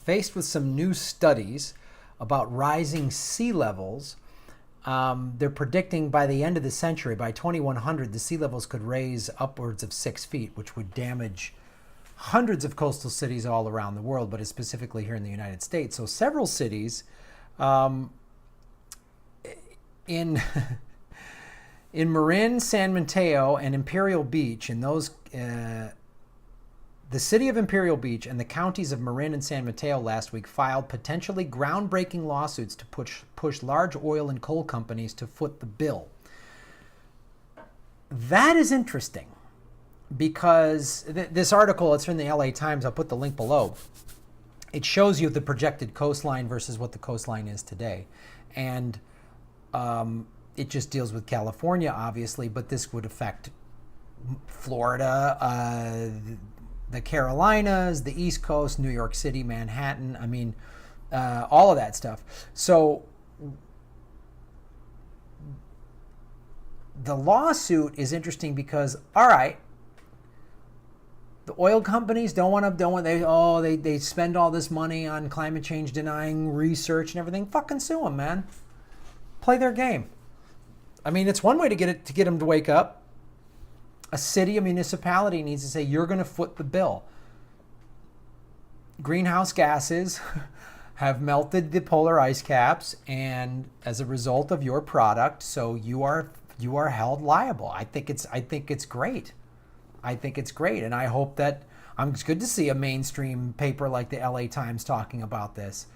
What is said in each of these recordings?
faced with some new studies about rising sea levels. They're predicting by the end of the century, by 2100, the sea levels could raise upwards of 6 feet, which would damage hundreds of coastal cities all around the world, but specifically here in the United States. So several cities in Marin, San Mateo, and Imperial Beach, in those, the city of Imperial Beach and the counties of Marin and San Mateo last week filed potentially groundbreaking lawsuits to push large oil and coal companies to foot the bill. That is interesting because this article, it's from the LA Times, I'll put the link below. It shows you the projected coastline versus what the coastline is today. And it just deals with California, obviously, but this would affect Florida, the Carolinas, the East Coast, New York City, Manhattan. I mean, all of that stuff. So the lawsuit is interesting because, all right, the oil companies they spend all this money on climate change denying research and everything. Fucking sue them, man. Play their game. I mean, it's one way to get them to wake up. A city, a municipality needs to say, you're going to foot the bill. Greenhouse gases have melted the polar ice caps, and as a result of your product, so you are held liable. I think it's great. I think it's great, and I hope that it's good to see a mainstream paper like the LA Times talking about this.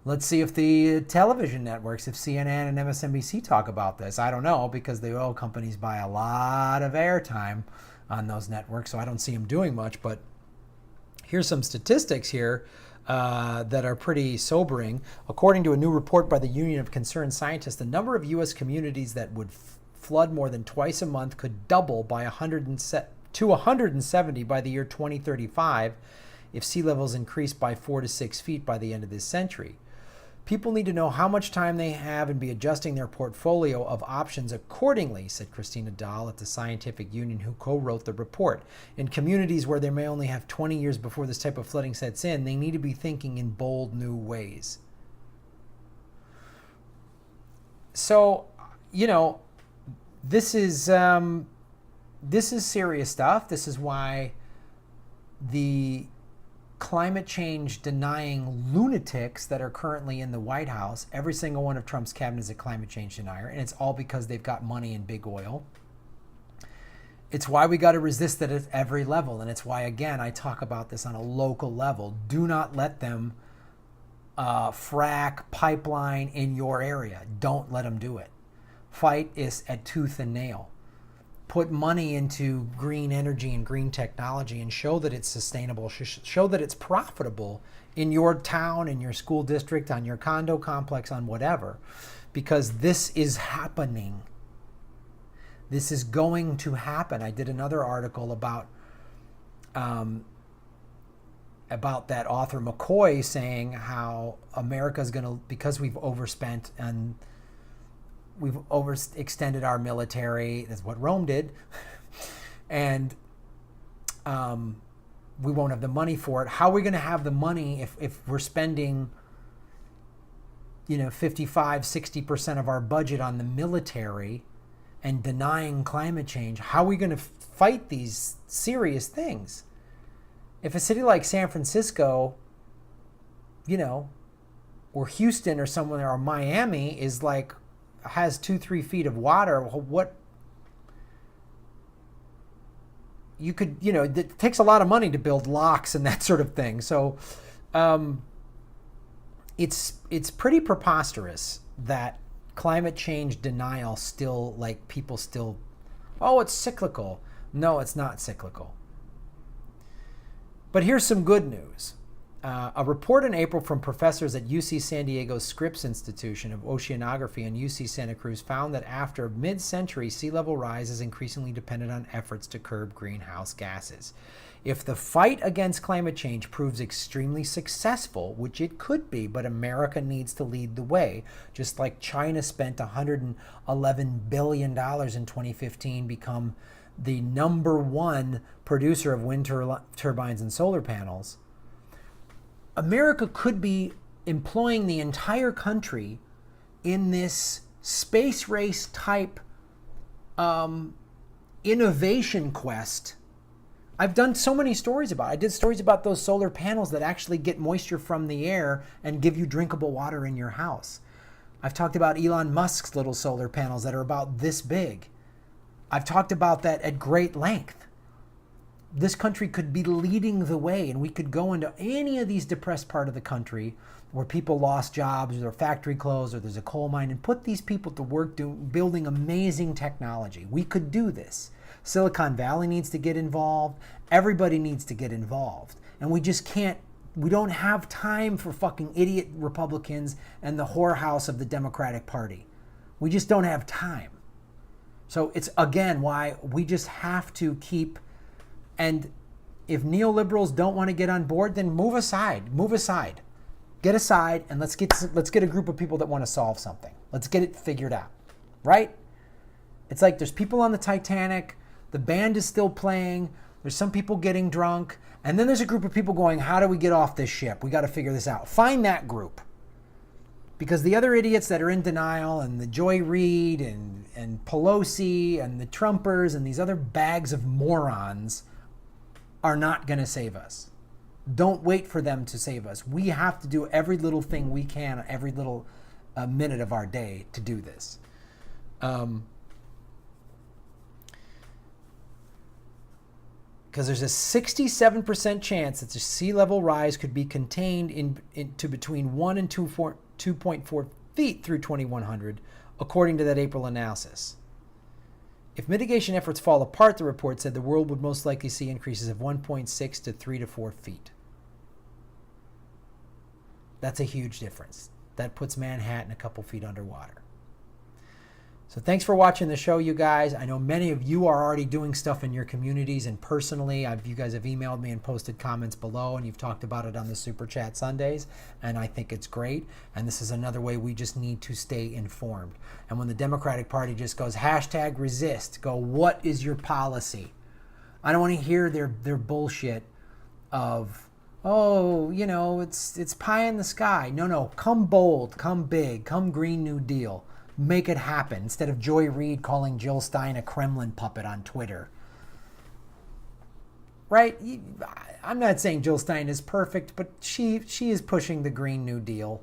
Let's see if the television networks, if CNN and MSNBC talk about this. I don't know, because the oil companies buy a lot of airtime on those networks, so I don't see them doing much. But here's some statistics here that are pretty sobering. According to a new report by the Union of Concerned Scientists, the number of U.S. communities that would flood more than twice a month could double by 170 by the year 2035 if sea levels increase by 4 to 6 feet by the end of this century. People need to know how much time they have and be adjusting their portfolio of options accordingly, said Christina Dahl at the Scientific Union, who co-wrote the report. In communities where they may only have 20 years before this type of flooding sets in, they need to be thinking in bold new ways. So, this is serious stuff. This is why the climate change denying lunatics that are currently in the White House, every single one of Trump's cabinet is a climate change denier, and it's all because they've got money in big oil. It's why we got to resist it at every level, and it's why, again, I talk about this on a local level. Do not let them frack pipeline in your area. Don't let them do it. Fight is at tooth and nail. Put money into green energy and green technology and show that it's sustainable, show that it's profitable in your town, in your school district, on your condo complex, on whatever, because this is happening. This is going to happen. I did another article about that author McCoy saying how America's going to, because we've overspent and we've overextended our military. That's what Rome did. And we won't have the money for it. How are we going to have the money if we're spending 55-60% of our budget on the military and denying climate change? How are we going to fight these serious things? If a city like San Francisco, or Houston or somewhere, or Miami is has 2-3 feet of water, what you could, it takes a lot of money to build locks and that sort of thing. So it's pretty preposterous that climate change denial still, people still, it's cyclical. No, it's not cyclical. But here's some good news. A report in April from professors at UC San Diego's Scripps Institution of Oceanography and UC Santa Cruz found that after mid-century, sea level rise is increasingly dependent on efforts to curb greenhouse gases. If the fight against climate change proves extremely successful, which it could be, but America needs to lead the way, just like China spent $111 billion in 2015, become the number one producer of wind turbines and solar panels, America could be employing the entire country in this space race type innovation quest. I've done so many stories about it. I did stories about those solar panels that actually get moisture from the air and give you drinkable water in your house. I've talked about Elon Musk's little solar panels that are about this big. I've talked about that at great length. This country could be leading the way, and we could go into any of these depressed part of the country where people lost jobs or their factory closed or there's a coal mine, and put these people to work building amazing technology. We could do this. Silicon Valley needs to get involved. Everybody needs to get involved. And we just can't, we don't have time for fucking idiot Republicans and the whorehouse of the Democratic Party. We just don't have time. So it's, again, why we just have to keep, and if neoliberals don't want to get on board, then move aside. Get aside, and let's get a group of people that want to solve something. Let's get it figured out, right? It's like there's people on the Titanic, the band is still playing, there's some people getting drunk, and then there's a group of people going, how do we get off this ship? We got to figure this out. Find that group. Because the other idiots that are in denial, and the Joy Reid and Pelosi and the Trumpers and these other bags of morons are not going to save us. Don't wait for them to save us. We have to do every little thing we can, every little minute of our day to do this. Because there's a 67% chance that the sea level rise could be contained to between 1 and 2.4 feet through 2100, according to that April analysis. If mitigation efforts fall apart, the report said the world would most likely see increases of 1.6 to 3 to 4 feet. That's a huge difference. That puts Manhattan a couple feet underwater. So thanks for watching the show, you guys. I know many of you are already doing stuff in your communities, and personally, you guys have emailed me and posted comments below, and you've talked about it on the Super Chat Sundays, and I think it's great. And this is another way we just need to stay informed. And when the Democratic Party just goes, #resist, go, what is your policy? I don't want to hear their bullshit of, oh, you know, it's pie in the sky. No, come bold, come big, come Green New Deal. Make it happen, instead of Joy Reid calling Jill Stein a Kremlin puppet on Twitter. Right? I'm not saying Jill Stein is perfect, but she is pushing the Green New Deal.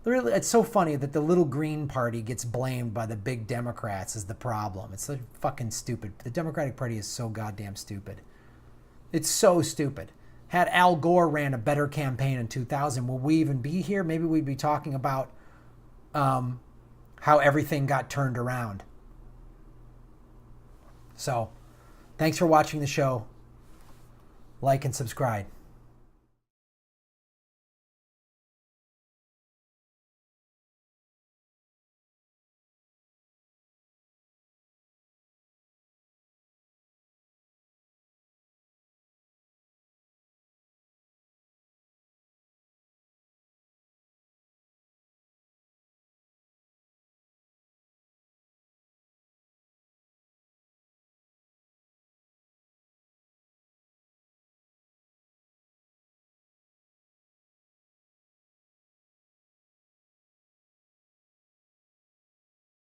Really, it's so funny that the little Green Party gets blamed by the big Democrats as the problem. It's so fucking stupid. The Democratic Party is so goddamn stupid. It's so stupid. Had Al Gore ran a better campaign in 2000, will we even be here? Maybe we'd be talking about how everything got turned around. So, thanks for watching the show. Like and subscribe.